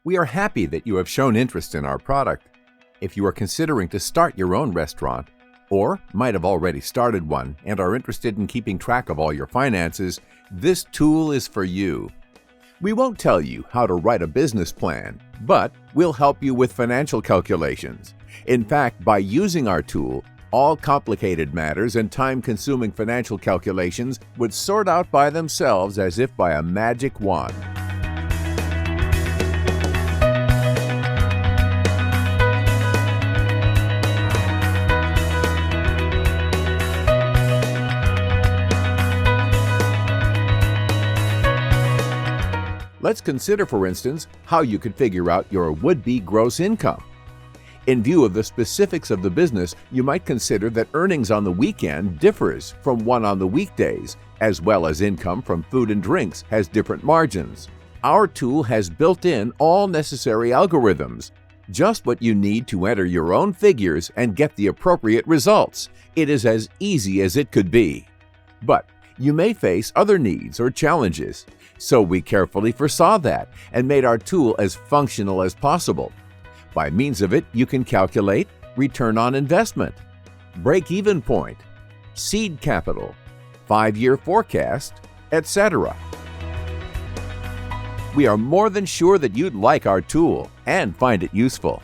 We are happy that you have shown interest in our product. If you are considering to start your own restaurant, or might have already started one and are interested in keeping track of all your finances, this tool is for you. We won't tell you how to write a business plan, but we'll help you with financial calculations. In fact, by using our tool, all complicated matters and time-consuming financial calculations would sort out by themselves as if by a magic wand. Let's consider, for instance, how you could figure out your would-be gross income. In view of the specifics of the business, you might consider that earnings on the weekend differs from one on the weekdays, as well as income from food and drinks has different margins. Our tool has built in all necessary algorithms, just what you need to enter your own figures and get the appropriate results. It is as easy as it could be. But you may face other needs or challenges, so we carefully foresaw that and made our tool as functional as possible. By means of it, you can calculate return on investment, break-even point, seed capital, 5-year forecast, etc. We are more than sure that you'd like our tool and find it useful.